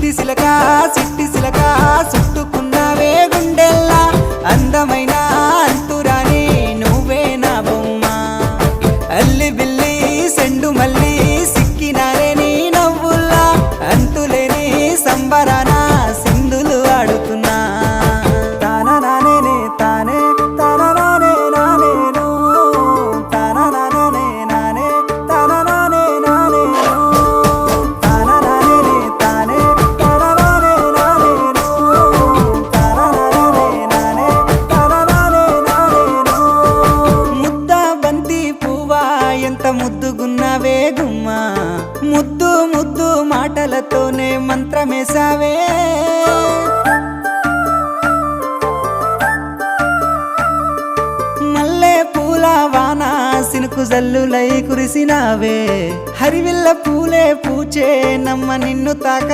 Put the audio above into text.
చిట్టి సిలక చిట్టి సిలక చుట్టుకున్నావే గుండెల్లా అందమైన అంతురాని నువ్వే నా బొమ్మ అల్లి బిల్లి సెండు మల్లి సిక్కినారే నీ నవ్వుల్లా అంతులేని సంబరాన సింధులు ఆడుతున్నా తానా నానే తానే తానా నానే నానేను తానా నానే నానే తానా నానే నానేను తానా నానే తానే తానా నానే నానేను తానా నానే నానే తానా నానే నానేను ముద్ద బంతి పువ్వా ఎంత ముద్దుగున్నావే గుమ్మా ముద్దు ముద్దు మాటలతోనే మంత్రమేసావే మల్లె పూల వాన సినుకు జల్లులై కురిసినావే హరివిల్ల పూలే పూచే నమ్మ నిన్ను తాక